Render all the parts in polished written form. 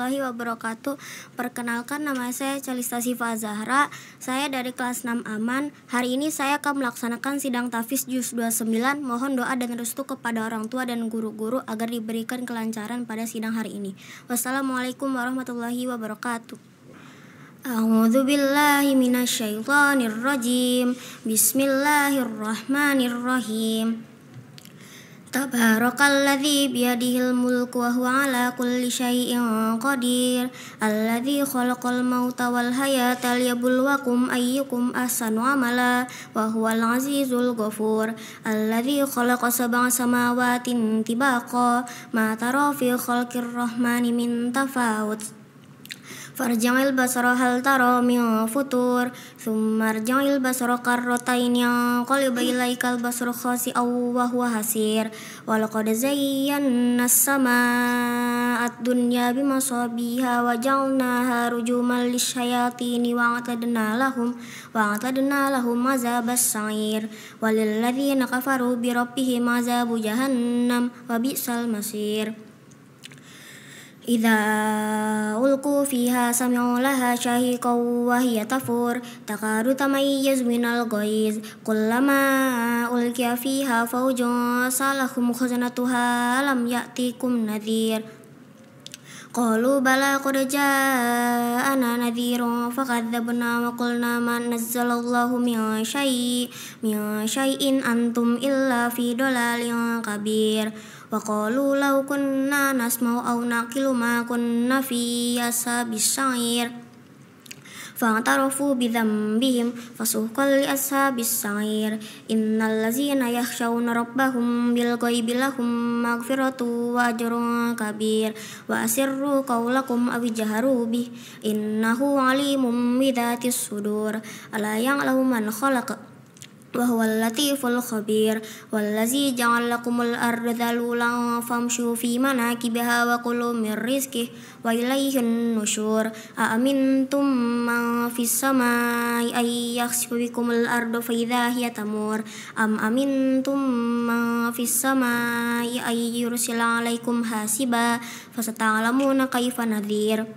warahmatullahi wabarakatuh. Perkenalkan, nama saya Calista Sifa Zahra. Saya dari kelas 6 Aman. Hari ini saya akan melaksanakan sidang tahfiz juz 29. Mohon doa dan restu kepada orang tua dan guru-guru agar diberikan kelancaran pada sidang hari ini. Wassalamualaikum warahmatullahi wabarakatuh. A'udzu billahi minasyaitonir rajim. Bismillahirrahmanirrahim. Tabarakalladzi biyadihil mulku wa huwa ala kulli syai'in qadir. Alladzi khalaqal mauta wal hayata liyabluwakum ayyukum ahsanu amala wa huwal azizul ghafur. Alladzi khalaqa sab'a samawatin tibaqa ma tara fi khalqir rahmani min tafawut. Farja'il basara hal tara min futur thumma arja'il basara karrataini yanqalibu ilaikal basaru khasi'an wa huwa hasir wa laqad zayyana as-samaa'a ad-dunya bimasabiha wa ja'alnaha rujuman lisyayatini wa a'tadna lahum azabas sa'ir walil ladzina kafaru bi rabbihim azabu jahannam wa bi'sal masir. Idza ulqu fiha sami'u laha shahiqan wa hiya tafur takadu tamayyizu minal ghaiz kullama ulqiya fiha fawjun salahum khazanatuha lam ya'tikum nadhir qalu bala qad ja'ana nadhirun fakadzabna wa qulna ma nazzalallahu min syai'in antum illa fi dhalalin kabir. Wa qalu law kunna nasma'u aw naqilu ma kunna fi ashabis sa'ir fa'tarafu bi dhanbihim fasuhqan li ashabis sa'ir. Innal ladzina yakhshawna rabbahum bil ghaibi lahum maghfiratu wa ajrun kabir. Wa asirru qawlakum aw jaharu bih innahu alimun bidzatis sudur. Ala ya'lamu man khalaqa wa huwal latiful khabir. Wallazi ja'ala lakumul arda dhalulan famshu fi manakibiha wa kulu min rizqihi wa ilayhin nusyur. Aamintum man fis samai ay yakhsifu bikumul arda fa idza hiya tamur am amintum man fis samai ay yursila alaikum hasiba fasata'lamuna kaifa nadhir.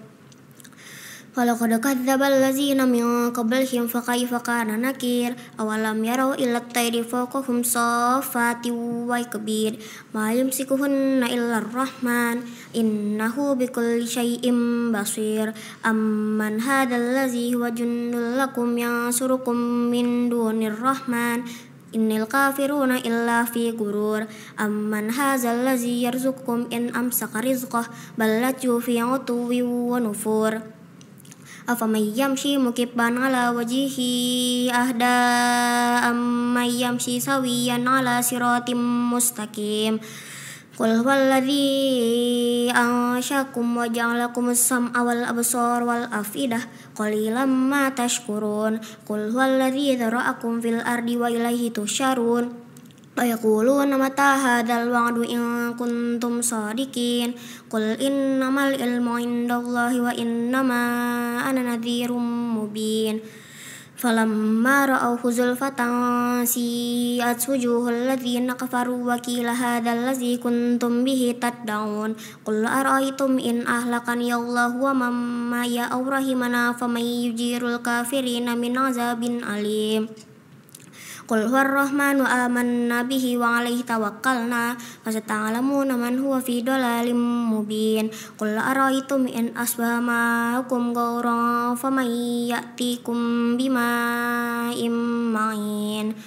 Walaqad kadzdzabal ladzina min qablihim fakaifa kana nakir. Awalam yarau illat tayri fawqahum saffatin wa yakbir ma yumsikuhunna illar rahman innahu bikulli syai'in basir. Amman hadzal ladzi huwa junnul lakum yansurukum min dunir rahman innal kafiruna illa fi gurur. Amman hadzal ladzi yarzuqukum in amsaka rizqah bal lajju fi 'utuwwin wa nufur. Afaman yamshi mukibban ala wajhihi ahda amman yamshi sawiyan ala siratim mustaqim. Qul huwallazi anshakum wa ja'alakumus sam'a wal absara wal afidah qalilan ma tashkurun. Qul huwallazi dzara'akum fil ardi wa ilaihi tusyarun. Yaquluna mata hadzal wa'du in kuntum shadiqin. Qul innamal ilmu indallahi wa innama ana nadhirum mubin. Falamma ra'awhu zulfatan si'at wujuhul ladzina kafaru wa qila hadzal ladzi kuntum bihi tad'un. Qul ara'aytum in ahlakani Allahu wa man ma'iya aw rahimana faman yujirul kafirina min 'adzabin alim. Qul huwar rahmanu amanna bihi wa 'alaihi tawakkalna fasata'lamuna man huwa fi dhalalin mubin. Qul ara'aytum in asbaha ma'akum ghawran faman ya'tikum bima'in ma'in.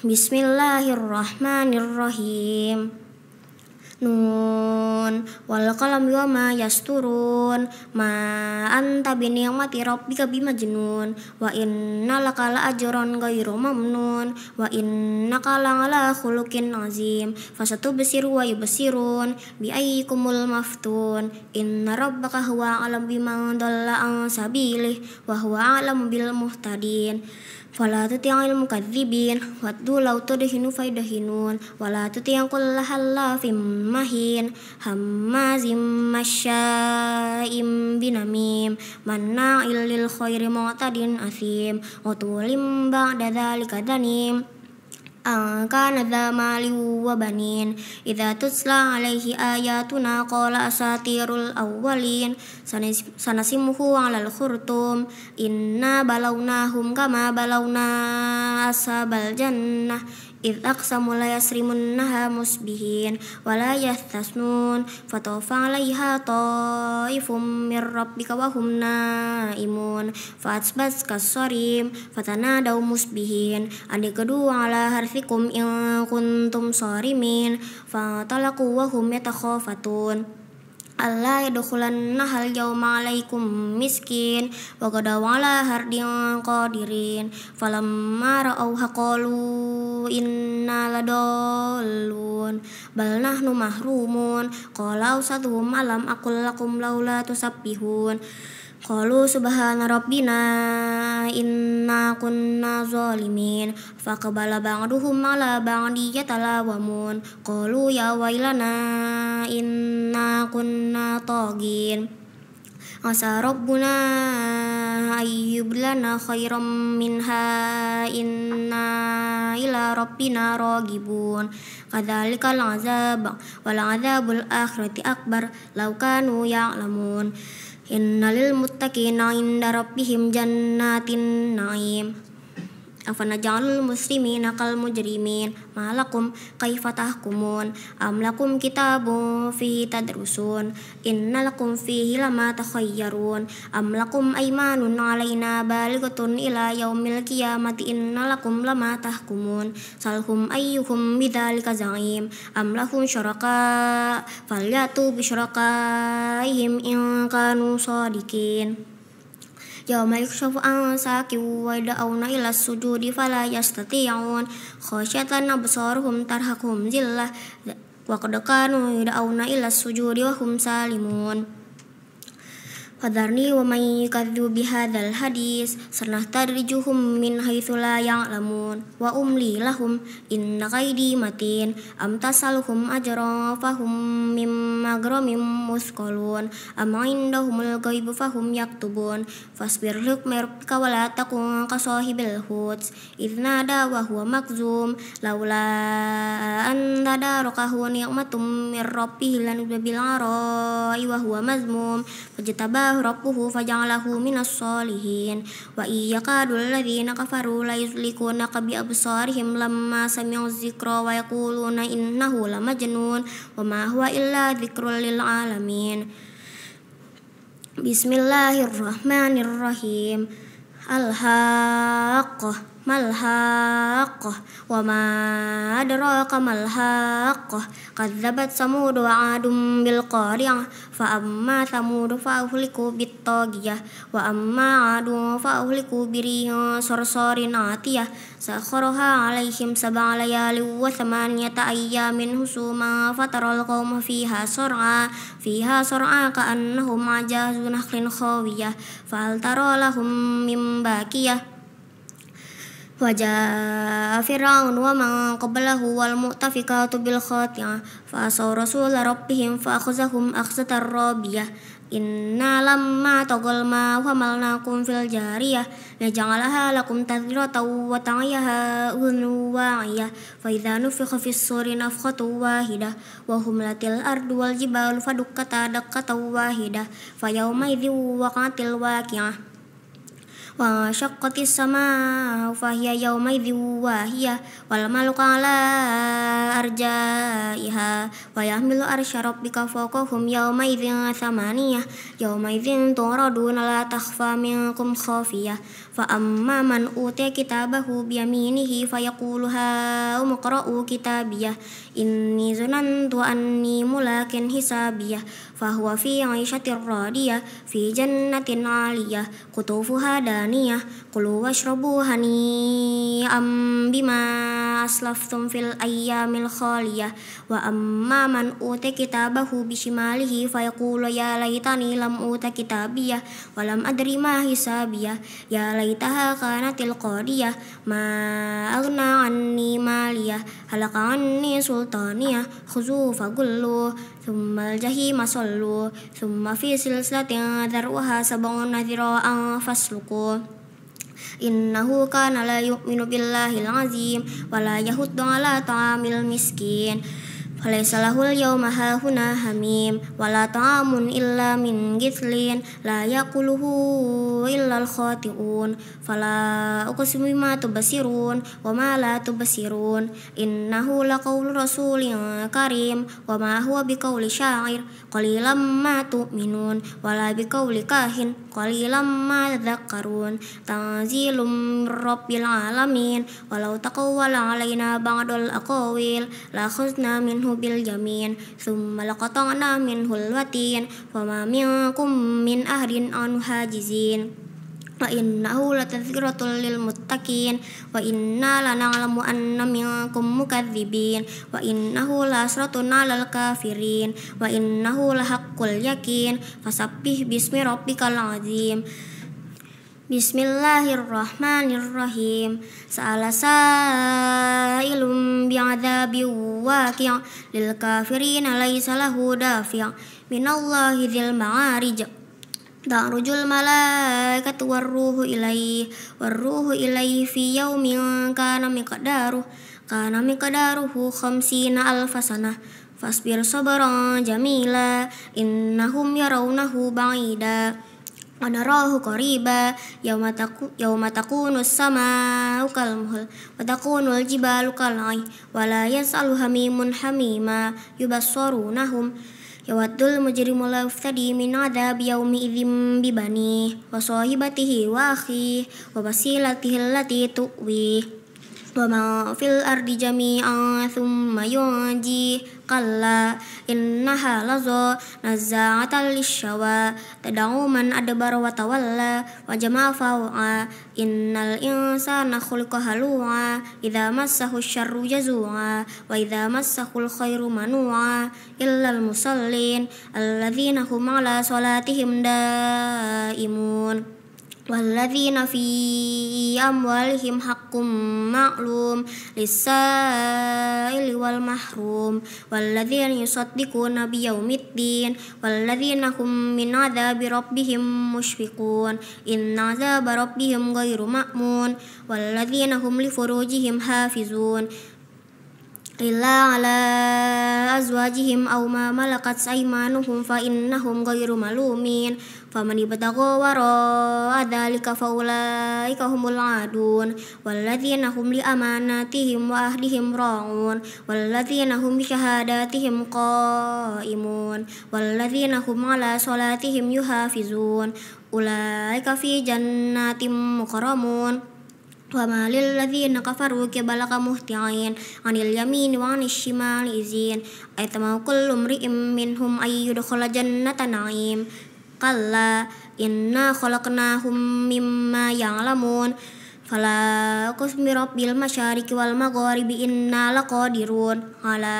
Bismillahirrahmanirrahim. Nun wal qalami wa ma yasturun ma anta bi ni'mati rabbika bimajnun wa inna laka la ajran ghairu mamnun wa innaka la ala khuluqin azim. Fasatubsiru wa yubsirun bi ayyikumul maftun. Inna rabbaka huwa alam biman dhalla an sabilihi wa huwa alam bil muhtadin. Fala tuti'il mukadzibin waddu law tudhinu faydahinun wala tuti'il kulla hallafim mahin hammazim masya'im binamim manna'il lil khairi mu'tadin asim utulim ba'da dzalika danim. أن كان ذا مال وبنين إذا تتلى عليه آياتنا قال أساطير الأولين سنسمه على الخرطوم إنا بلوناهم كما بلونا أصحاب الجنة إذ أقسموا ليصرمنها مصبحين ولا يستثنون فطاف عليها طائف من ربك وهم نائمون فأصبحت كالصريم فتنادوا مصبحين أن اغدوا على حرثكم إن كنتم صارمين فانطلقوا وهم يتخافتون ألا يدخلنها اليوم عليكم مسكين وغدوا على حرد قادرين فلما رأوها قالوا إنا لضالون بل نحن محرومون قال أوسطهم ألم أقل لكم لولا تسبحون قالوا سبحان ربنا إنا كنا ظالمين فأقبل بعضهم على بعض يتلاومون قالوا يا ويلنا إنا كنا طاغين عسى ربنا أن يبدلنا خيرا منها إنا إلى ربنا راغبون كذلك العذاب ولعذاب الآخرة أكبر لو كانوا يعلمون إن للمتقين عند ربهم جنات النعيم أفنجعل المسلمين كالمجرمين ما لكم كيف تحكمون أم لكم كتاب فيه تدرسون إن لكم فيه لما تخيرون أم لكم أيمان علينا بالغة إلى يوم القيامة إن لكم لما تحكمون سلهم أيهم بذلك زعيم أم لهم شركاء فليأتوا بشركائهم إن كانوا صادقين يوم يكشف عن ساق ويدعون إلى السجود فلا يستطيعون خاشعة أبصارهم ترهقهم ذلة وقد كانوا يدعون إلى السجود وهم سالمون فذرني ومن يكذب بهذا الحديث سنستدرجهم من حيث لا يعلمون وأملي لهم إن كيدي متين أم تسألهم أجرا فهم من مغرم مثقلون أم عندهم الغيب فهم يكتبون فاصبر لحكم ربك ولا تكن كصاحب الحوت إذ نادى وهو مكظوم لولا أن تداركه نعمة من ربه لنبذ بالعراء وهو مذموم فاجتباه ربه فجعله من الصالحين وإن يكاد الذين كفروا ليزلقونك بأبصارهم لما سمعوا الذكر ويقولون إنه لمجنون وما هو إلا ذكر للعالمين بسم الله الرحمن الرحيم الحاقة ما الحاقة وما أدراك ما الحاقة كذبت ثمود وعاد بالقارعة فأما ثمود فأهلكوا بالطاغية وأما عاد فأهلكوا بريح صرصار عاتية سخرها عليهم 7 ليال و8 أيام حسوما فترى القوم فيها صرعى كأنهم أعجاز نخل خاوية فهل ترى لهم من باقية وجاء فرعون ومن قبله والمؤتفكات بالخاطئة فعصوا رسول ربهم فأخذهم أخذة رابية إنا لما طغى الماء حملناكم في الجارية لنجعلها لكم تذكرة وتعيها أذن واعية فإذا نفخ في الصور نفخة واحدة وحملت الأرض والجبال فدكتا دكة واحدة فيومئذ وقعت الواقعة وانشقت السماء فهي يومئذ واهية والملك على أرجائها ويحمل عرش ربك فوقهم يومئذ 8 يومئذ تعرضون لا تخفى منكم خافية فأما من أوتي كتابه بيمينه فيقول هاؤم اقرءوا كتابيه إني ظننت أني ملاق حسابيه فهو في عيشة راضية في جنة عالية قطوفها دانية كلوا واشربوا هنيئا بما أسلفتم في الأيام الخالية وأما من أوتي كتابه بشماله فيقول يا ليتني لم أوت كتابيه ولم أدر ما حسابيه يا ليتها كانت القاضية ما أغنى عني ماليه هلك عني سلطانيه خذوه فغلوه ثم الجحيم صلوا ثم في سلسلة ذرعها 70 ذراعا فاسلكوه إنه كان لا يؤمن بالله العظيم ولا يحض على طعام المسكين فليس له اليوم هاهنا حميم ولا طعام إلا من غسلين لا يأكله إلا الخاطئون فلا أقسم بما تبصرون وما لا تبصرون إنه لقول رسول كريم وما هو بقول شاعر قليلا ما تؤمنون ولا بقول كاهن قليلا ما تذكرون تنزيل من رب العالمين ولو تقول علينا بعض الأقاويل لأخذنا منه باليمين ثم لقطعنا منه الوتين وما منكم من أحد عنه حاجزين وإنه لتذكرة للمتقين وإنا لنعلم أن منكم مكذبين وإنه لحسرة على الكافرين وإنه لحق اليقين فسبح باسم ربك العظيم بسم الله الرحمن الرحيم سأل سائل بعذاب واقع للكافرين ليس له دافع من الله ذي المعارج تعرج الملائكة والروح إليه في يوم كان مقداره 50,000 سنة فاصبر صبرا جميلا إنهم يرونه بعيدا ونراه قريبا يوم تكون السماء كالمهل وتكون الجبال كالعهن ولا يسأل حميم حميما يبصرونهم يود المجرم لو يفتدي من عذاب يومئذ ببنيه وصاحبته وأخيه وفصيلته التي تؤويه وما في الأرض جميعا ثم ينجيه كلا إنها لظى نزاعة للشوى تدعو من أدبر وتولى وجمع فأوعى إن الإنسان خلق هلوعا إذا مسه الشر جزوعا وإذا مسه الخير منوعا إلا المصلين الذين هم على صلاتهم دائمون والذين في أموالهم حق معلوم للسائل والمحروم والذين يصدقون بيوم الدين والذين هم من عذاب ربهم مشفقون إن عذاب ربهم غير مأمون والذين هم لفروجهم حافظون إلا على أزواجهم أو ما ملكت أيمانهم فإنهم غير ملومين فمن ابتغى وراء ذلك فأولئك هم العادون والذين هم لأماناتهم وعهدهم راعون والذين هم بشهاداتهم قائمون والذين هم على صلاتهم يحافظون أولئك في جنات مكرمون وما للذين كفروا قبلك مهطعين عن اليمين وعن الشمال عزين أيطمع كل امرئ منهم أن يدخل جنة نعيم كلا إنا خلقناهم مما يعلمون فلا أقسم برب المشارق والمغارب إنا لقادرون على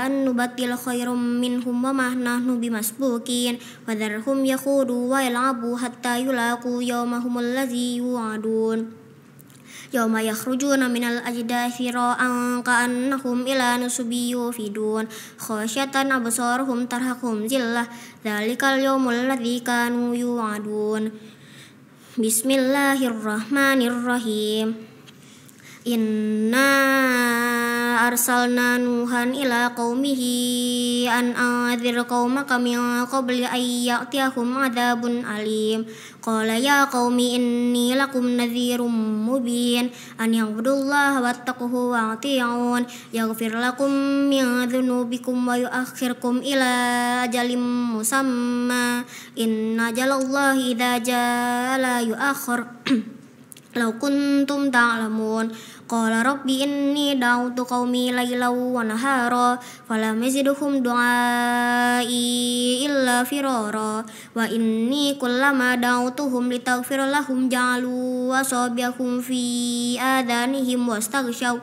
أن نبدل خير منهم وما نحن بمسبوقين وذرهم يخوضوا ويلعبوا حتى يلاقوا يومهم الذي يوعدون يوم يخرجون من الأجداث سراعا كأنهم إلى نصب يوفدون خاشعة أبصارهم ترهقهم ذلة ذلك اليوم الذي كانوا يوعدون بسم الله الرحمن الرحيم إنا أرسلنا نوحا إلى قومه أن أنذر قومك من قبل أن يأتيهم عذاب أليم قال يا قوم إني لكم نذير مبين أن يعبدوا الله واتقوه وأطيعون يغفر لكم من ذنوبكم ويؤخركم إلى أجل مسمى إن أجل الله إذا جاء لا يؤخر لو كنتم تعلمون قال رب إني دعوت قومي ليلا ونهارا فلم يزدهم دعائي إلا فرارا وإني كلما دعوتهم لتغفر لهم جعلوا أصابعهم في آذانهم واستغشوا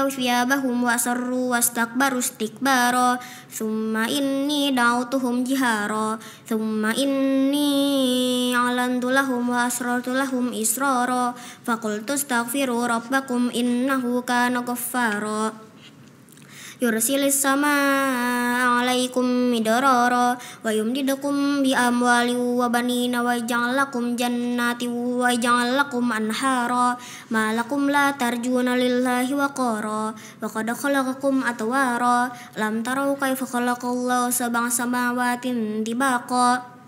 ثيابهم وأصروا واستكبروا استكبارا ثم إني دعوتهم جهارا ثم إني أعلنت لهم وأسررت لهم إسرارا فقلت استغفروا ربكم إنه كان غفارا يرسل السماء عليكم مدرارا ويمددكم بأموال وبنين ويجعل لكم جنات ويجعل لكم أنهارا ما لكم لا ترجون لله وقارا وقد خلقكم أطوارا لم تروا كيف خلق الله سبع سماوات طباقا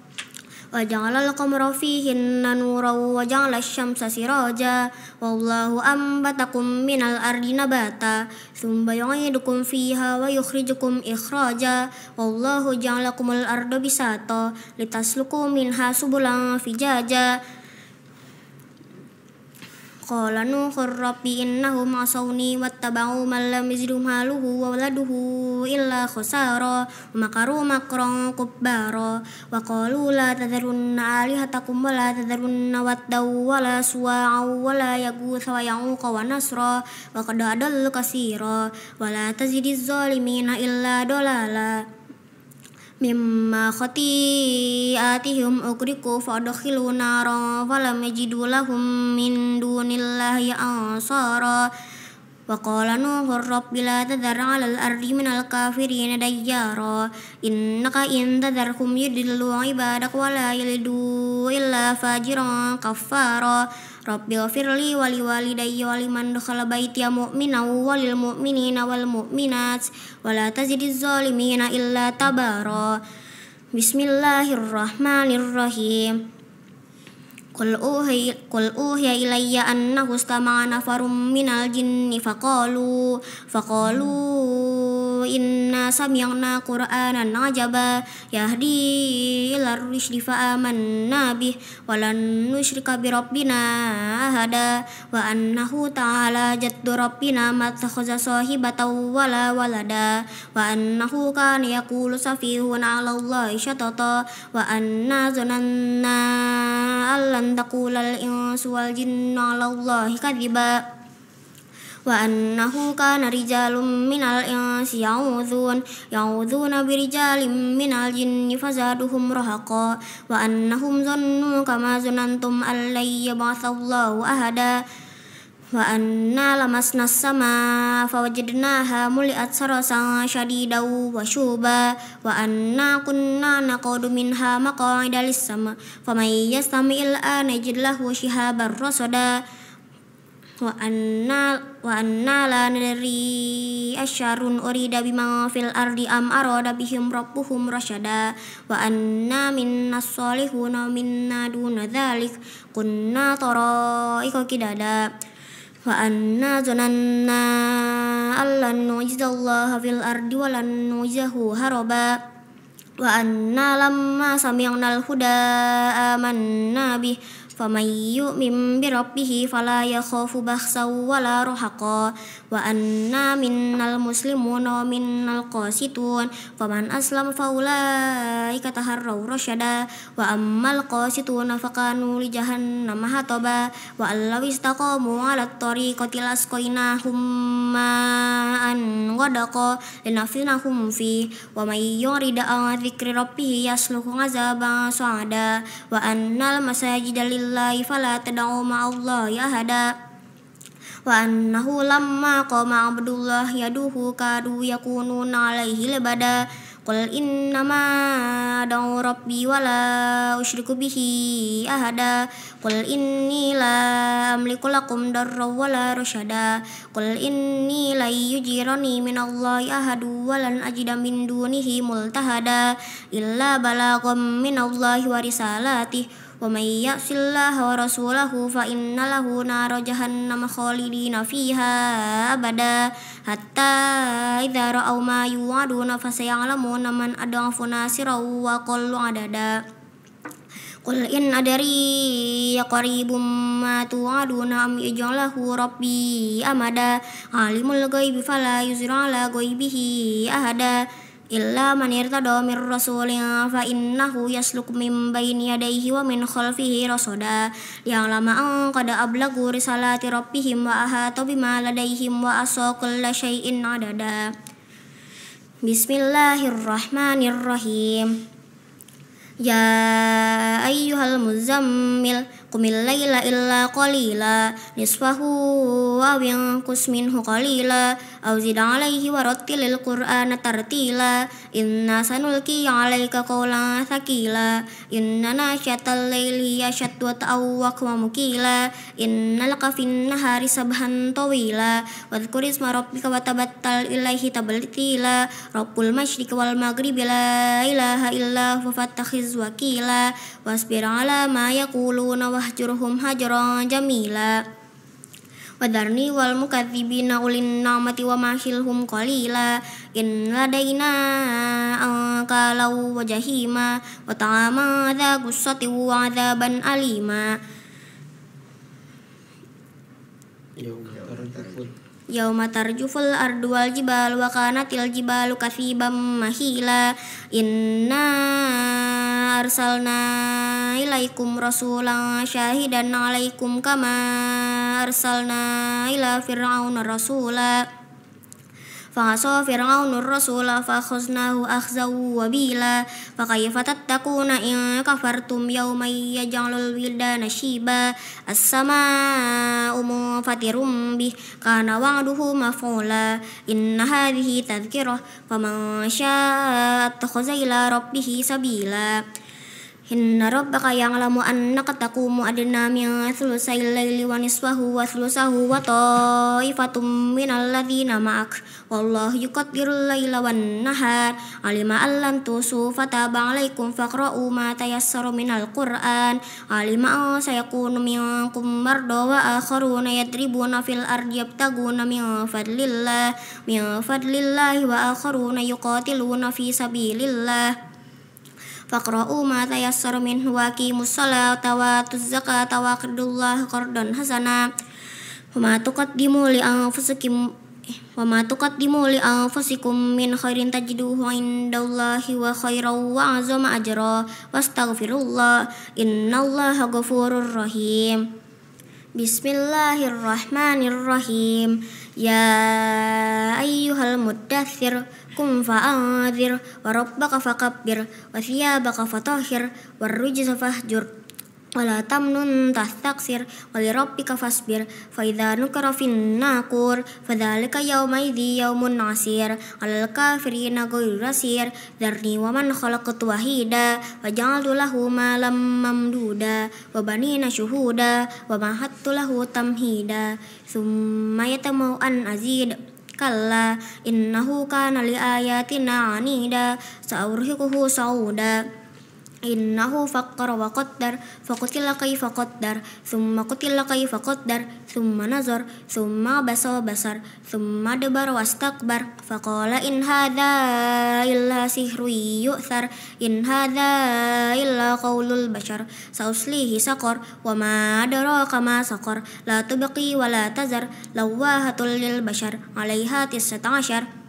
وجعل القمر فيهن نورا وجعل الشمس سراجا والله أنبتكم من الأرض نباتا ثم يعيدكم فيها ويخرجكم إخراجا والله جعل لكم الأرض بساطا لتسلكوا منها سبلا فجاجا قال نوح رب إنهم عصوني واتبعوا من لم يزده ماله وولده إلا خسارا ومكروا مكرا كبارا وقالوا لا تذرن آلهتكم ولا تذرن ودا ولا سواعا ولا يغوث ويعوق ونسرا وقد أضل كثيرا ولا تزد الظالمين إلا ضلالا مما خطيئاتهم أغرقوا فأدخلوا نارا فلم يجدوا لهم من دون الله أنصارا وقال نوح رب لا تذر على الأرض من الكافرين ديارا إنك إن تذرهم يضلوا عبادك ولا يلدوا إلا فاجرا كفارا رب اغفر لي ولوالدي ولمن دخل بيتي مؤمنا وللمؤمنين والمؤمنات ولا تزد الظالمين إلا تبارا بسم الله الرحمن الرحيم قل أوحي إلي أنه استمع نفر من الجن فقالوا إنا سمعنا قرآنا عجبا يهدي إلى الرشد فآمنا به ولن نشرك بربنا أحدا وأنه تعالى جد ربنا ما اتخذ صاحبة ولا ولدا وأنه كان يقول سفيهنا على الله شططا وأنا ظننا أن لن تقول الإنس والجن على الله كذبا وأنه كان رجال من الإنس يعوذون برجال من الجن فزادهم رهقا وأنهم ظنوا كما ظننتم أن لن يبعث الله أحدا وأنا لمسنا السماء فوجدناها ملئت سرسا شديدا وشوبا وأنا كنا نقعد منها مقاعد للسمع فمن يستمع الآن يجد له شهابا رصدا وأنا لا ندري أشر أريد بمن في الأرض أم أراد بهم ربهم رشدا وأنا منا الصالحون ومنا دون ذلك كنا طرائق قددا وأنا ظننا أن لن نعجز الله في الأرض ولن نعجزه هربا وأنا لما سمعنا الهدى آمنا به فمن يؤمن بربه فلا يخاف بخسا ولا رهقا وأنا منا المسلمون ومنا القاسطون فمن أسلم فأولئك تهروا رشدا وأما القاسطون فكانوا لجهنم حطبا وأن لو استقاموا على الطريقة لأسقيناهم ماء غدقا لنفتنهم فيه ومن يعرض عن ذكر ربه يسلك عذابا صعدا وأن المساجد لله فلا تدعوا مع الله أحدا وأنه لما قام عبد الله يدعوه كادوا يكونون عليه لبدا قل إنما أدعو ربي ولا أشرك به أحدا قل إني لا أملك لكم ضرا ولا رشدا قل إني لن يجيرني من الله أحد ولن أجد من دونه ملتحدا إلا بلاغا من الله ورسالاته ومن يعص الله ورسوله فإن له نار جهنم خالدين فيها أبدا حتى إذا رأوا ما يوعدون فسيعلمون من أضعف ناصرا وأقل عددا قل إن أدري قريب ما توعدون أم يجعل له ربي أمدا عالم الغيب فلا يظهر على غيبه أحدا إلا من ارتضى من رسول فإنه يسلك من بين يديه ومن خلفه رصدا ليعلم أن قد أبلغوا رسالات ربهم وأحاط بما لديهم وأحصى كل شيء عددا بسم الله الرحمن الرحيم يا أيها المزمل qumil laila illa qalila nisfahu aw yanqus minhu qalila aw zid alayhi warattilil qur'ana tartila inna sanulqi alayka qawlan thaqila inna nashiatal laili ashaddu wat'awwa wa mukila inna laka fin nahari sabhan tawila wadhkur isma rabbika watabattal ilaihi tabtila rabbul masyriqi wal maghribi la ilaha illa huwa fattakhiz wakila wasbir ala ma yaquluna wahjurhum hajran jamila wadarni wal mukadzibina ulin na'mati wa mahilhum qalila in ladaina ankalau wa jahima wa ta'ama dha gussati wa adzaban alima Yauma tarjuful ardu wal jibal wa kanatil jibalu kathiban mahila inna arsalna ilaikum rasulan syahidan alaikum kama arsalna ila fir'auna rasula فعصى فرعون الرسول فأخذناه أخذا وبيلا فكيف تتقون إن كفرتم يوما يجعل الولدان شيبا السماء منفطر به كان وعده مفعولا إن هذه تذكرة فمن شاء اتخذ إلى ربه سبيلا Inna rabbaka ya'lamu annaka taqumu adna min thulutsayil laili wa nisfahu wa thulutsahu wa ta'ifatum minal ladzina ma'ak wallahu yuqaddirul laila wan nahar alima allan tusu fataba 'alaikum faqra'u ma tayassara minal qur'an alima sayakunu minkum marda wa akharuna yadribuna fil ardi yabtaguna min fadlillahi wa akharuna yuqatiluna fi sabilillah Faqra'u ma tayassara minhu wa aqimus salata wa atuz zakata wa aqridullaha qardan hasana wa ma tuqaddimu li anfusikum min khairin tajiduhu indallahi wa khairan wa azama ajra wastaghfirullah innallaha ghafurur rahim Bismillahirrahmanirrahim Ya ayyuhal muddaththir Qum fa'anzir wa rabbaka fakabbir wa thiyabaka fatahhir war rujza fahjur wa la tamnun tastaksir wa li rabbika fasbir fa idza nukira fin naqur fadzalika yawma idzi yawmun asir 'alal kafirina ghairu yasir dzarni wa man khalaqtu wahida wa ja'altu lahu malam mamduda wa banina syuhuda wa mahattu lahu tamhida thumma yatma'u an azid Kalla innahu kana li ayatina anida sa'urhiquhu sa'uda Innahu fakkara wa qaddar faqutila kaifa qaddar thumma qutila kaifa qaddar thumma nazar thumma abasa wa basar thumma adbara wastakbar faqala in hadza illa sihrun yu'thar in hadza illa qaulul bashar sauslihi saqar wa ma adraka ma saqar la tubqi wa la tazar lawahatul lil bashar 'alaiha 19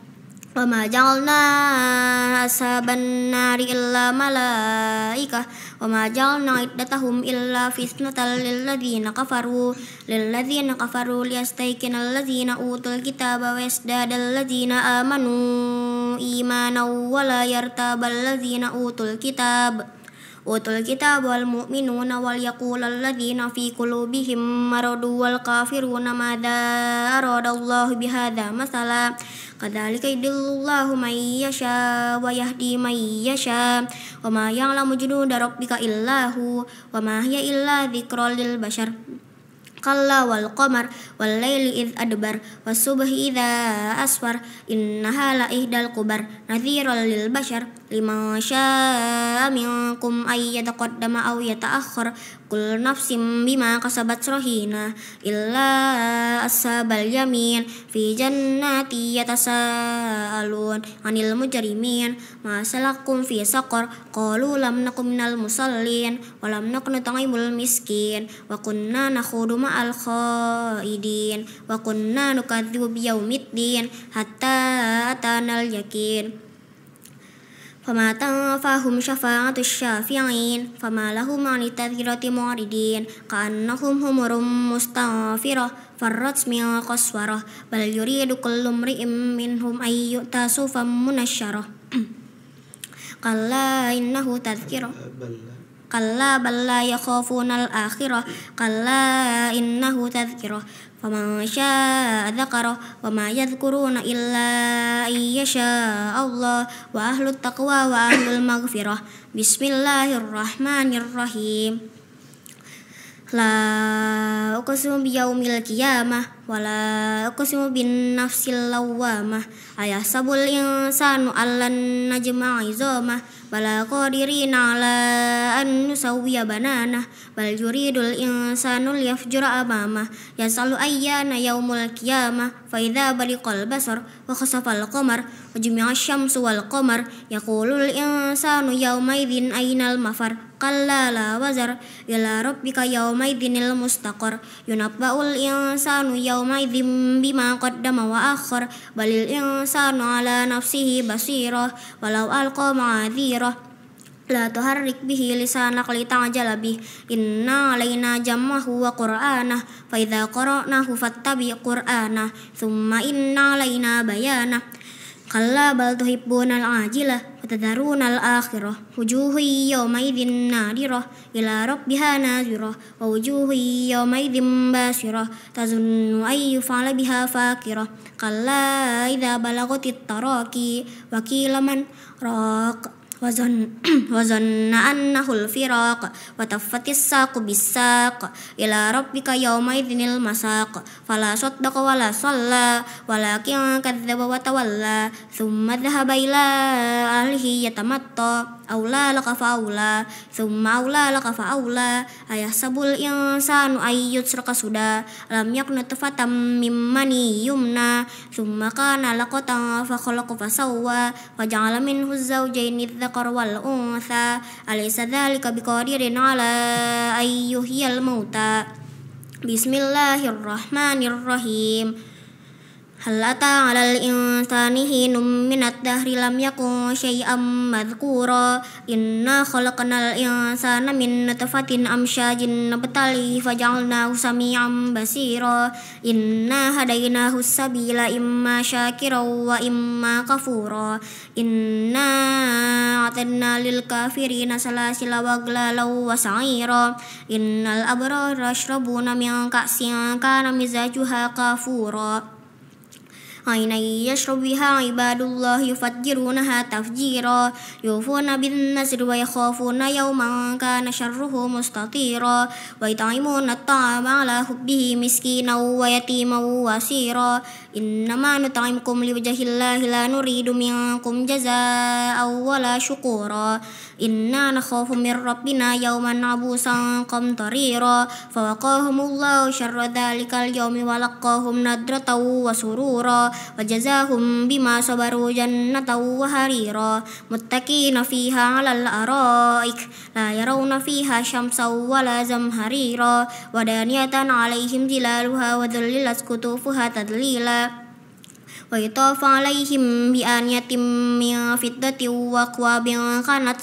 Wa ma ja'alna ashaban nari illa malaikah wa ma ja'alna iddatahum illa fitnatan lil ladzina kafaru liyastayqinal ladzina utul kitaba wa yazdadal ladzina amanu imanan wa la yartabal ladzina utul kitab wal mu'minuna wal yaqulal ladzina fi qulubihim maradu wal kafiruna madza aradallahu bihadza masala kadzalika yudillullahu man yasha wa yahdi man yasha wa ma ya'lamu junuda rabbika illahu wa ma hiya illa dzikra lil bashar Kalla wal qamar wal laili idh adbar was subhi idza asfar innaha la ihdal kubar nadhiran lil bashar liman syaa minkum ay yataqaddama aw yata'akhkhar kullu nafsin bima kasabat rahina illa ashabal yamin fi jannati yatasaalun anil mujrimin ma salakum fi saqar qalu lam nakum minal musallin wa lam nakun nut'imul miskin wa kunna nakhudu ma'al khaidin wa kunna nukadzibu biyaumiddin hatta atanal yakin Fama tanfa'hum syafa'atus syafi'in Fama lahum 'ani tadhkirati mu'ridin Ka'annahum humurum mustanfirah Farrat min qaswarah Bal yuridu kullu imri'in minhum ay yu'ta sufam munasyarah Kalla innahu tadhkirah كلا بل لا يخافون الآخرة كلا إنه تذكرة فمن شاء ذكره وما يذكرون إلا أن يشاء الله وأهل التقوى وأهل المغفرة بسم الله الرحمن الرحيم لا أقسم بيوم القيامة ولا أقسم بالنفس اللوامة أيحسب الإنسان أن لن نجمع عظامه بلى قادرين على أن نسوي بنانه بل يريد الإنسان ليفجر أمامه يسأل أيان يوم القيامة فإذا برق البصر وخسف القمر وجمع الشمس والقمر يقول الإنسان يومئذ أين المفر كلا لا وزر إلى ربك يومئذ المستقر ينبأ الإنسان يومئذ بما قدم وأخر بل الإنسان على نفسه بصيرة ولو ألقى معاذيره لا تحرك به لسانك لتعجل به إن علينا جمعه وقرآنه فإذا قرأناه فاتبع قرآنه ثم إن علينا بيانه كلا بل تحبون العاجلة وتذرون الآخرة وجوه يومئذ نادرة إلى ربها ناظرة ووجوه يومئذ باسرة تظن أن يفعل بها فاقرة كلا إذا بلغت التراقي وقيل من راق وظن أنه الفراق وتفت الساق بالساق إلى ربك يومئذ المساق فلا صدق ولا صلى ولكن كذب وتولى ثم ذهب إلى أهله يتمطى أولى لك فأولى ثم أولى لك فأولى أيحسب الإنسان أن يترك سدى لم يكن نطفة من مني يمنى ثم كان علقة فخلق فسوى وجعل منه الزوجين الذكر والأنثى أليس ذلك بقادر على أن يحيي الموتى بسم الله الرحمن الرحيم هل أتى على الإنسان حين من الدهر لم يكن شيئا مذكورا إنا خلقنا الإنسان من نطفة أمشاج نبتليه فجعلناه سميعا بصيرا إنا هديناه السبيل إما شاكرا وإما كفورا إنا أعتدنا للكافرين سلاسل وأغلالا وسعيرا إن الأبرار يشربون من كأس كان مزاجها كافورا عينا يشرب بها عباد الله يفجرونها تفجيرا يوفون بالنذر ويخافون يوما كان شره مستطيرا ويطعمون الطعام على حبه مسكينا ويتيما واسيرا إنما نطعمكم لوجه الله لا نريد منكم جزاء ولا شكورا إنا نخاف من ربنا يوما عبوسا قمطريرا فوقاهم الله شر ذلك اليوم ولقاهم نضرة وسرورا وجزاهم بما صبروا جنة وحريرا متكئين فيها على الأرائك لا يرون فيها شمسا ولا زمهريرا ودانية عليهم ظلالها وذللت قطوفها تذليلا ويطاف عليهم بآنية من فضة وأكواب كانت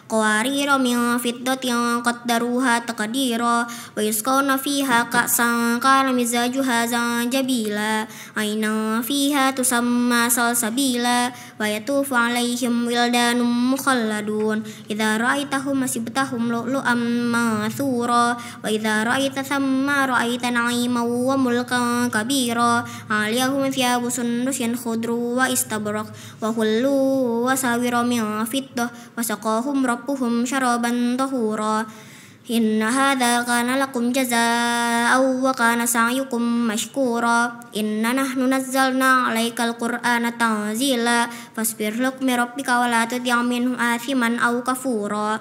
قوارير من فضة قدروها تقديرا ويسقون فيها كأسا كان مزاجها زنجبيلا عينا فيها تسمى سلسبيلا ويطوف عليهم ولدان مخلدون إذا رأيتهم حسبتهم لؤلؤا منثورا وإذا رأيت ثم رأيت نعيما وملكا كبيرا عليهم ثياب سندس خضر واستبرق وحلوا وساور من فضة وسقاهم ربهم شرابا طهورا إن هذا كان لكم جزاء وكان سعيكم مشكورا إنا نحن نزلنا عليك القرآن تنزيلا فاصبر لحكم ربك ولا تطع منهم آثما أو كفورا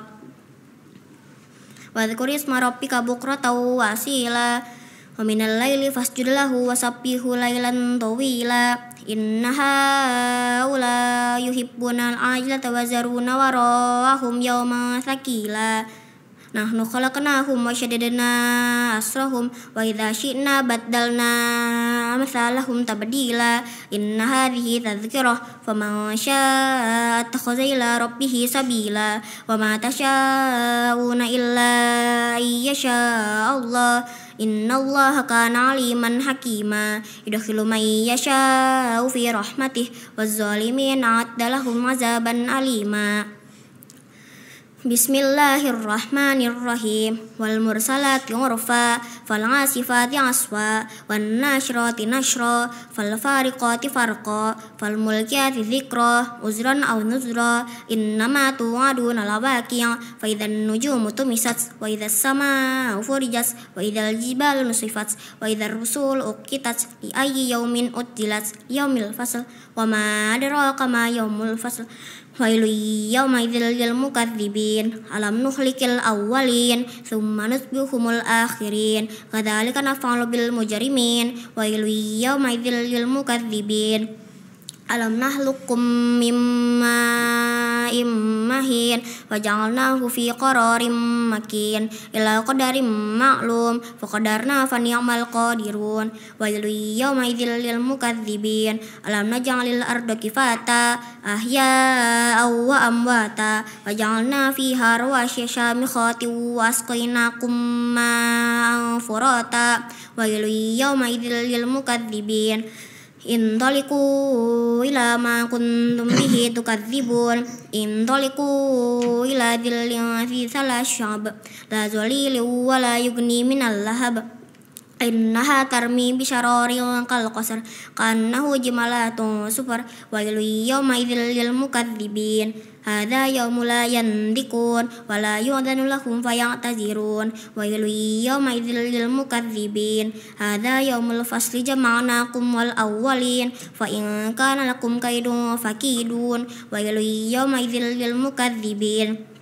واذكر اسم ربك بكرة وأصيلا ومن الليل فاسجد له وسبحه ليلا طويلا إن هؤلاء يحبون العاجلة ويذرون وراءهم يوما ثقيلا نحن خلقناهم وشددنا أسرهم وإذا شئنا بدلنا أمثالهم تبديلا إن هذه تذكرة فمن شاء اتخذ إلى ربه سبيلا وما تشاءون إلا أن يشاء الله إن الله كان عليما حكيما يدخل من يشاء في رحمته والظالمين أعد لهم عذابا أليما Bismillahirrahmanirrahim. Wal mursalati urfa, fal asifati aswa, wan nashrati nashra, fal fariqati farqa, fal mulkiyati dzikra, uzran aw nuzra. Innama tu'aduna lawaqi', fa idzan nujumu tumisat, wa idzas samaa'u furijat, wa idzal jibalu nusifat, wa idzar rusul uqitat, li ayyi yaumin uddilat, yaumil fasl. Wa ma adraka ma yaumul fasl. Wailu yawma idzil lil mukadzibin. Alam nuhlikil awwalin tsumma nutbihumul akhirin. Kadzalika naf'alu bil mujrimin. Wailu yawma idzil lil mukadzibin. Alam nahlukum mim ma'in mahin faja'alnahu fi qararin makin ila qadarin ma'lum faqadarna fa ni'mal qadirun. Wailu yawma idzil lil mukadzibin. Alam naj'alil arda kifata ahya'aw wa amwata waja'alna fiha rawasiya syamikhatin wa asqainakum ma'an furata. Wailu yawma idzil lil mukadzibin. Intaliqu ila ma kuntum bihi tukadzibun. Intaliqu ila dhillin fi thalathsyab la zalilin wa la yughni minal lahab. Innaha tarmi bisyararin kal qasar kannahu jimalatun sufar. Wailu yawma idzil lil mukadzibin. Hadza yaumul la yandikun wa la yu'dhanu lahum faya'tazirun. Wailu yawma idzil lil mukadzibin. Hadza yaumul fasli jama'nakum wal awwalin fa in kana lakum kaidun fakidun. Wailu yawma idzil lil mukadzibin.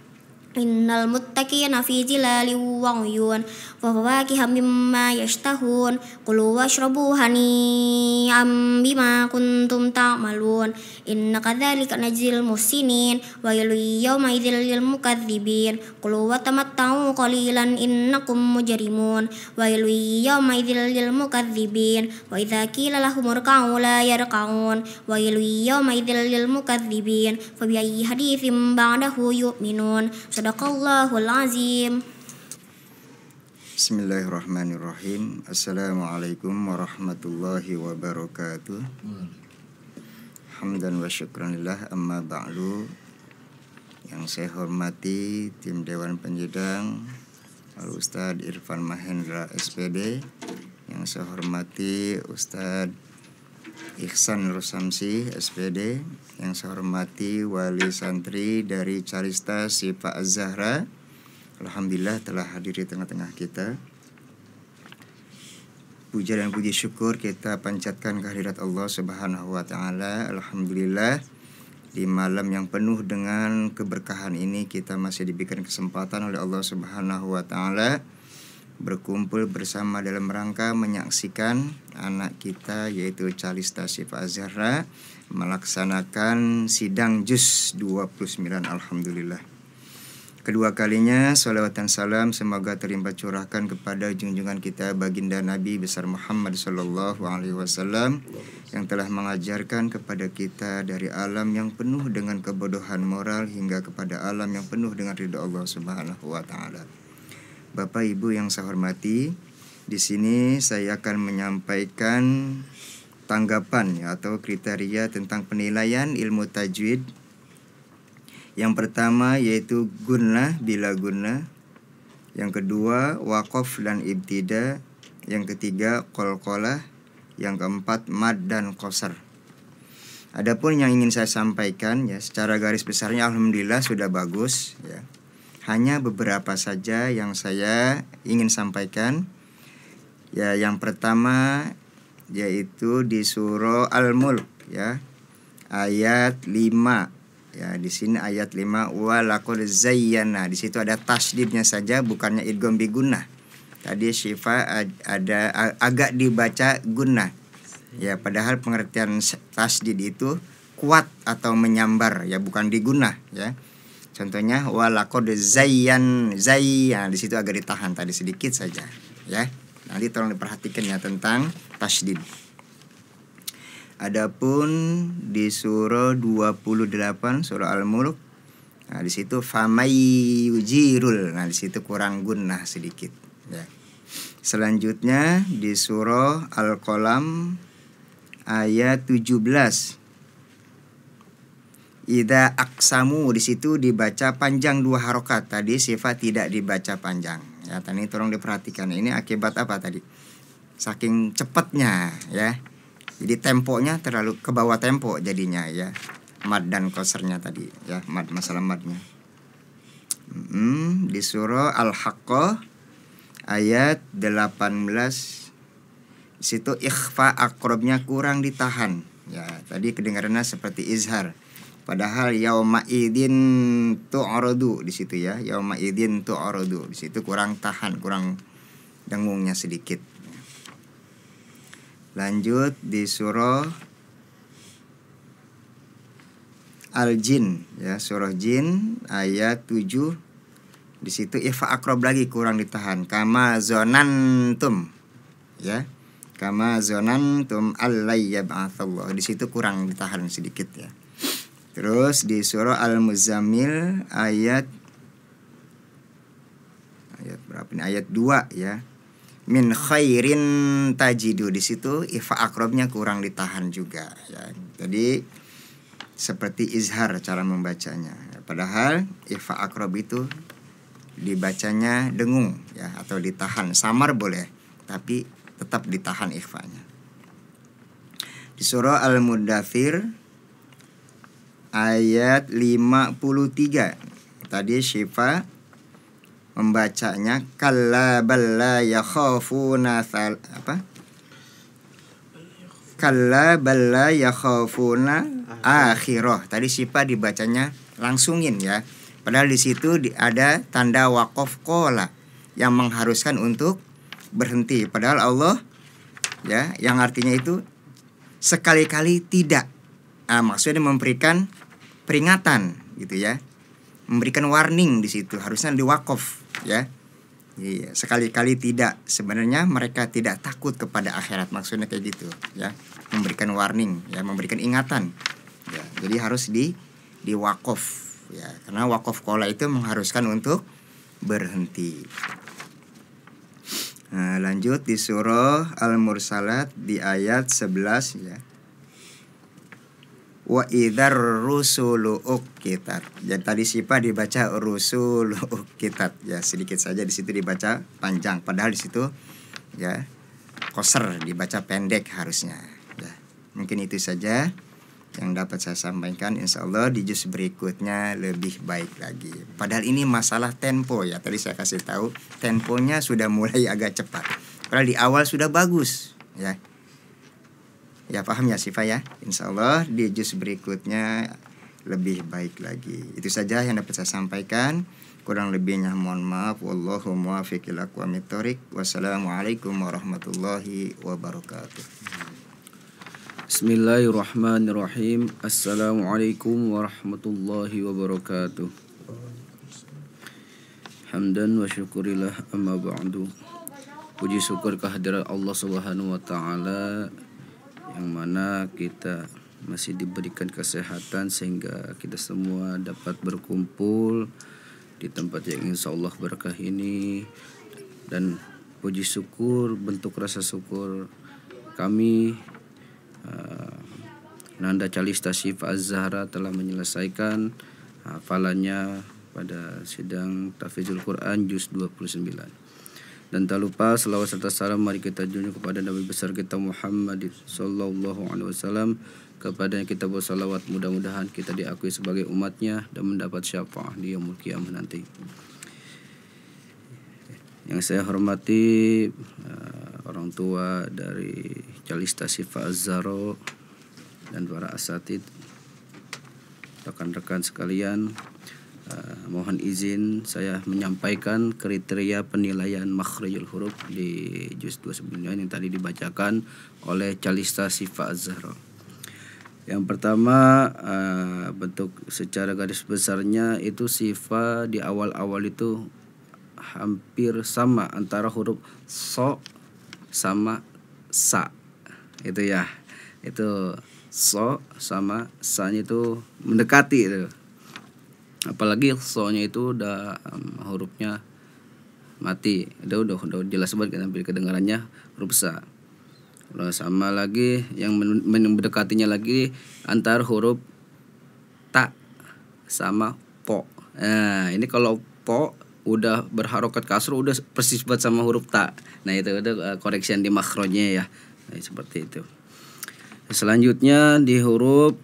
Innal muttaqina fi zilalin wa 'uyun wa fawakiha mimma yashtahun. Kulu washrabu hani'an bima kuntum ta'malun. Inna kadzalika najzil muhsinin. Wailu yawma idzil lil mukadzibin. Kulu wa tamatta'u qalilan innakum mujrimun. Wailu yawma idzil lil mukadzibin. Wa idza qila lahum irka'u la yarka'un. Wailu yawma idzil lil mukadzibin. Fa bi ayyi haditsin ba'dahu yu'minun. Sadaqallahul azim. Bismillahirrahmanirrahim. Assalamualaikum warahmatullahi wabarakatuh. Hamdan wa syukranillah, amma ba'du. Yang saya hormati tim Dewan Penjedang Al-Ustadz Irfan Mahendra SPD. Yang saya hormati Ustadz Ihsan Rusamsi SPD. Yang saya hormati wali santri dari Calista Syifa Az-Zahra. Alhamdulillah telah hadir di tengah-tengah kita. Puja dan puji syukur kita panjatkan kehadirat Allah Subhanahu wa taala. Alhamdulillah di malam yang penuh dengan keberkahan ini kita masih diberikan kesempatan oleh Allah Subhanahu wa taala berkumpul bersama dalam rangka menyaksikan anak kita yaitu Calista Syifa Az-Zahra melaksanakan sidang juz 29. Alhamdulillah. Kedua kalinya salawat dan salam semoga terlimpah curahkan kepada junjungan kita baginda Nabi besar Muhammad sallallahu alaihi wasallam yang telah mengajarkan kepada kita dari alam yang penuh dengan kebodohan moral hingga kepada alam yang penuh dengan ridha Allah Subhanahu wa taala. Bapak Ibu yang saya hormati, di sini saya akan menyampaikan tanggapan atau kriteria tentang penilaian ilmu tajwid. Yang pertama yaitu gunnah bila gunnah. Yang kedua waqaf dan ibtida. Yang ketiga qalqalah. Yang keempat mad dan qasar. Adapun yang ingin saya sampaikan ya secara garis besarnya alhamdulillah sudah bagus ya. Hanya beberapa saja yang saya ingin sampaikan. Ya, yang pertama yaitu di surah Al-Mulk ya. Ayat 5. Ya, di sini ayat 5 wa laqad zayyana. Di situ ada tasdidnya saja bukannya idgham bi gunnah. Tadi Syifa ada agak dibaca gunnah. Ya, padahal pengertian tasdid itu kuat atau menyambar ya bukan digunnah ya. Contohnya walaqad zayyan di situ agak ditahan tadi sedikit saja ya. Nanti tolong diperhatikan ya tentang tasydid. Adapun di surah 28 surah Al-Mulk, nah di situ famayujirul. Nah di situ kurang gunnah sedikit ya. Selanjutnya di surah Al-Qalam ayat 17. Idza aqsamu di situ dibaca panjang 2 harokat. Tadi sifat tidak dibaca panjang. Ya, tadi tolong diperhatikan. Ini akibat apa tadi? Saking cepatnya ya. Jadi temponya terlalu ke bawah tempo jadinya ya. Mad dan qasrnya tadi ya, masalah madnya. Di surah Al-Haqqah ayat 18 situ ikhfa aqrabnya kurang ditahan. Ya, tadi kedengarannya seperti izhar. Padahal yauma idzin tu'radu di situ ya. Yauma idzin tu'radu di situ kurang tahan, kurang dengungnya sedikit. Lanjut di surah Al-Jin ya, surah Jin ayat 7. Di situ ikhfa aqrab lagi kurang ditahan. Kama zonantum ya. Kama zonantum allai yab'atsallah. Di situ kurang ditahan sedikit ya. Terus di surah Al-Muzammil ayat berapa ini? Ayat 2 ya. Min khairin tajidu, di situ ifa akrobnya kurang ditahan juga ya. Jadi seperti izhar cara membacanya. Padahal ifa akrob itu dibacanya dengung ya, atau ditahan. Samar boleh, tapi tetap ditahan ikhfanya. Di surah Al-Muddathir ayat 53 tadi Syifa membacanya kalla balla yakhafuna kalla balla yakhafuna akhirah. Tadi Syifa dibacanya langsungin ya. Padahal di situ ada tanda waqaf qola yang mengharuskan untuk berhenti. Padahal Allah ya yang artinya itu sekali-kali tidak. Maksudnya memberikan peringatan gitu ya. Memberikan warning di situ, harusnya diwakaf ya. Iya, sekali-kali tidak. Sebenarnya mereka tidak takut kepada akhirat, maksudnya kayak gitu ya. Memberikan warning ya, memberikan ingatan. Ya, jadi harus diwakaf ya, karena wakaf qola itu mengharuskan untuk berhenti. Nah, lanjut di surah Al-Mursalat di ayat 11 ya. Wa idzar rusulu uqitat. Jadi tadi Syifa dibaca rusulu uqitat ya, sedikit saja di situ dibaca panjang, padahal di situ ya qasr dibaca pendek harusnya ya. Mungkin itu saja yang dapat saya sampaikan. Insyaallah di juz berikutnya lebih baik lagi. Padahal ini masalah tempo ya. Tadi saya kasih tahu temponya sudah mulai agak cepat. Padahal di awal sudah bagus ya. Ya paham ya Syifa ya. Insyaallah di juz berikutnya lebih baik lagi. Itu saja yang dapat saya sampaikan. Kurang lebihnya mohon maaf. Wallahu muwaffiq ila aqwamit thoriq. Wassalamualaikum warahmatullahi wabarakatuh. Bismillahirrahmanirrahim. Assalamualaikum warahmatullahi wabarakatuh. Hamdan wa syukurillah amma ba'du. Puji syukur kehadirat Allah Subhanahu wa taala yang mana kita masih diberikan kesehatan sehingga kita semua dapat berkumpul di tempat yang insyaallah berkah ini. Dan puji syukur, bentuk rasa syukur kami, Nanda Calista Syifa Az-Zahra telah menyelesaikan hafalannya pada sidang Tahfidzul Quran juz 29. Dan tak lupa selawat serta salam mari kita junjung kepada Nabi besar kita Muhammad sallallahu alaihi wasallam. Kepada yang kita bersalawat, mudah-mudahan kita diakui sebagai umatnya dan mendapat syafaat di yaumul qiyamah nanti. Yang saya hormati orang tua dari Calista Syifa Az-Zahra dan para asatid, rekan-rekan sekalian, mohon izin saya menyampaikan kriteria penilaian makhrijul huruf di juz 29 yang tadi dibacakan oleh Calista Syifa Az-Zahra. Yang pertama, bentuk secara garis besarnya itu Syifa di awal-awal itu hampir sama antara huruf so sama sa. Itu ya. Itu so sama sa-nya itu mendekati itu. Apalagi so-nya itu udah hurufnya mati. Udah jelas banget kan kedengarannya huruf sa. Sama lagi yang mendekatinya lagi antar huruf ta sama po. Nah, ini kalau po udah berharokat kasro udah persis banget sama huruf ta. Nah, itu udah koreksian di makhrajnya ya. Nah, seperti itu. Selanjutnya di huruf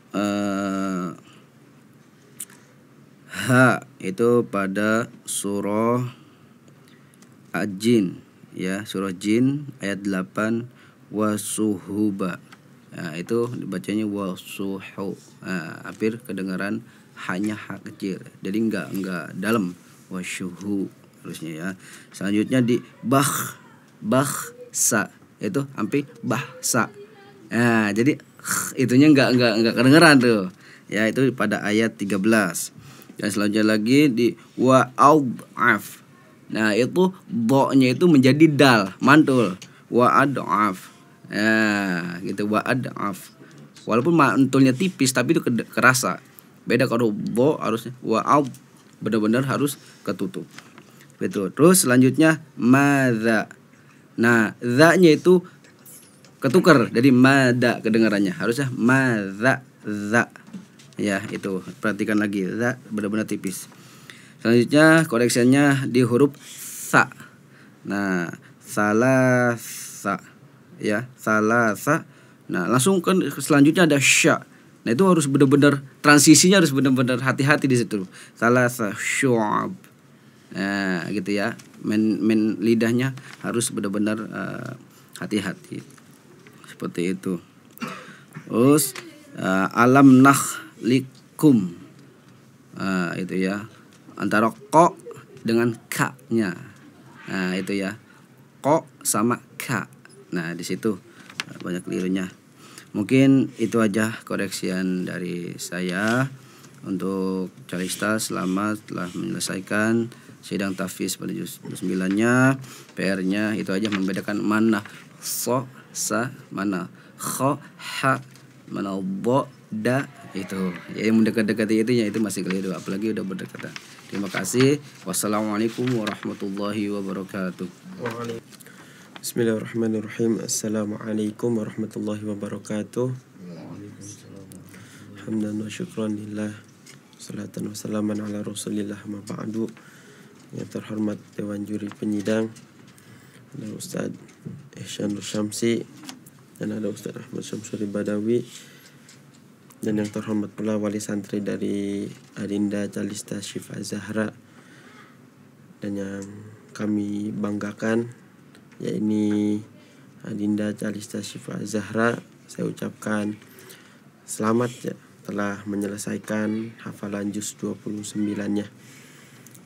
ha, itu pada surah Al-Jin ya, surah Jin ayat 8 wasuhuba. Nah, itu dibacanya wasuhu. Nah, hampir kedengaran hanya ha kecil. Jadi enggak dalam wasyuhu harusnya ya. Selanjutnya di sa itu hampir bahsa. Nah, jadi itunya enggak kedengeran tuh. Ya, itu pada ayat 13. Dan selanjutnya lagi di wa'ad'af. Nah, itu do-nya itu menjadi dal, mantul. Wa'ad'af. Nah, gitu wa'ad'af. Walaupun mantulnya tipis tapi itu kerasa. Beda kalau do harusnya wa'ad benar-benar harus ketutup. Betul. Terus selanjutnya madza. Nah, za-nya itu ketukar dari mada kedengarannya. Harusnya madza za. Ya, itu perhatikan lagi, za benar-benar tipis. Selanjutnya koreksinya di huruf sa. Nah, salasa ya, salasa. Nah, langsung kan selanjutnya ada sya. Nah, itu harus benar-benar transisinya harus benar-benar hati-hati di situ. Salasa syu'ab. Nah, gitu ya. Men lidahnya harus benar-benar hati-hati. Seperti itu. Terus alam nakhlikum. Itu ya. Antara ko dengan ka-nya. Nah, itu ya. Ko sama ka. Nah, di situ banyak kelirunya. Mungkin itu aja koreksian dari saya untuk Calista. Selamat telah menyelesaikan sidang tahfiz pada juz 9-nya. PR-nya itu aja membedakan mana so, sa, mana kho, ha, mana bo, da. Itu ya, yang mendekat-dekati itu masih keliru, apalagi udah berdekatan. Terima kasih. Wassalamualaikum warahmatullahi wabarakatuh. Bismillahirrahmanirrahim. Assalamualaikum warahmatullahi wabarakatuh. Hamdan wa syukran lillah. Salatan wa salaman ala rasulillah ma ba'du. Yang terhormat Dewan Juri Penyidang, ada Ustaz Ihsan Syamsi dan ada Ustaz Ahmad Syamsuri Badawi, dan yang terhormat pula wali santri dari Adinda Calista Syifa Zahra, dan yang kami banggakan yaitu Adinda Calista Syifa Zahra. Saya ucapkan selamat ya, telah menyelesaikan hafalan juz 29-nya.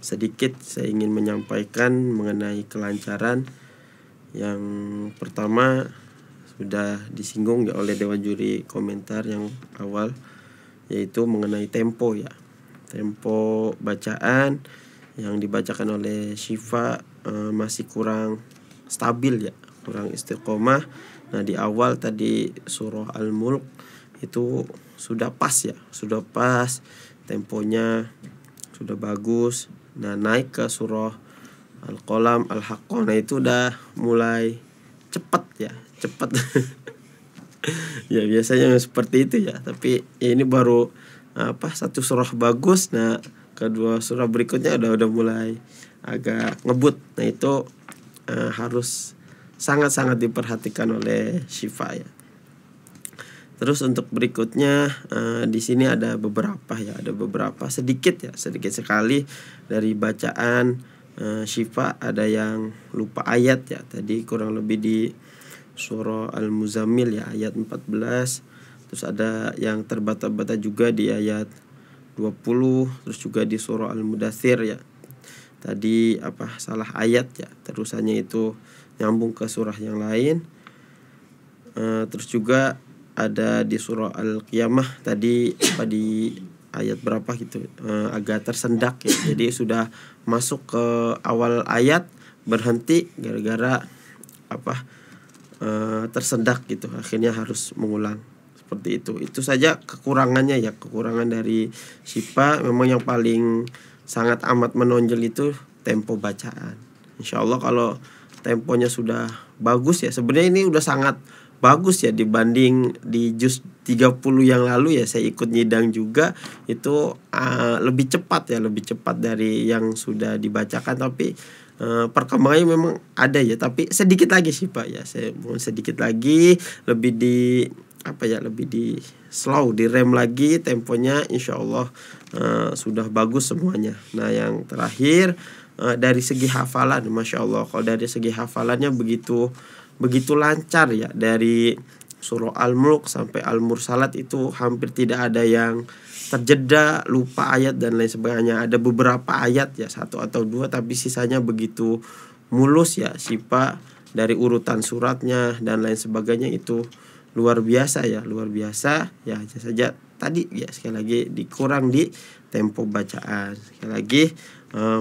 Sedikit saya ingin menyampaikan mengenai kelancaran. Yang pertama sudah disinggung ya oleh Dewan Juri komentar yang awal, yaitu mengenai tempo ya. Tempo bacaan yang dibacakan oleh Syifa masih kurang stabil ya, kurang istiqomah. Nah, di awal tadi surah Al-Mulk itu sudah pas ya, sudah pas, temponya sudah bagus. Nah, naik ke surah Al-Qalam, Al-Haqqah, nah itu udah mulai cepat ya, cepat. Ya biasanya seperti itu ya, tapi ya ini baru satu surah bagus. Nah, kedua surah berikutnya udah mulai agak ngebut. Nah, itu harus sangat-sangat diperhatikan oleh Syifa ya. Terus untuk berikutnya di sini ada beberapa sedikit sekali dari bacaan Syifa ada yang lupa ayat ya. Tadi kurang lebih di surah Al-Muzammil ya ayat 14. Terus ada yang terbata-bata juga di ayat 20, terus juga di surah Al-Mudaththir ya. Tadi salah ayat ya, terusannya itu nyambung ke surah yang lain. Terus juga ada di surah Al-Qiyamah tadi di ayat berapa gitu, agak tersendak ya. Jadi sudah masuk ke awal ayat, berhenti gara-gara tersendak gitu, akhirnya harus mengulang. Seperti itu. Itu saja kekurangannya ya, kekurangan dari Syifa. Memang yang paling sangat amat menonjol itu tempo bacaan. Insya Allah kalau temponya sudah bagus ya, sebenarnya ini udah sangat bagus ya dibanding di juz 30 yang lalu ya. Saya ikut nyidang juga itu lebih cepat dari yang sudah dibacakan, tapi perkembangannya memang ada ya, tapi sedikit lagi sih Pak ya. Saya mohon sedikit lagi lebih di slow, direm lagi temponya, insyaallah sudah bagus semuanya. Nah yang terakhir dari segi hafalan, masya Allah, kalau dari segi hafalannya begitu lancar ya, dari surah Al-Mulk sampai Al-Mursalat itu hampir tidak ada yang terjeda, lupa ayat dan lain sebagainya. Ada beberapa ayat ya, 1 atau 2, tapi sisanya begitu mulus ya Sipa, dari urutan suratnya dan lain sebagainya itu luar biasa ya. Ya hanya saja tadi ya sekali lagi dikurang di tempo bacaan. Sekali lagi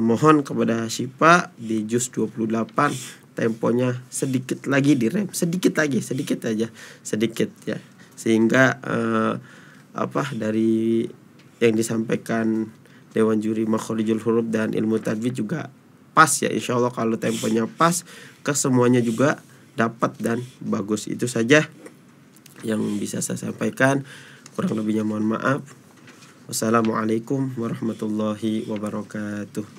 mohon kepada Sipa di juz 28 temponya sedikit lagi direm, sedikit aja, ya, sehingga dari yang disampaikan Dewan Juri Makhrijul Huruf dan ilmu tajwid juga pas ya, insyaallah kalau temponya pas kesemuanya juga dapat dan bagus. Itu saja yang bisa saya sampaikan, kurang lebihnya mohon maaf. Wassalamualaikum warahmatullahi wabarakatuh.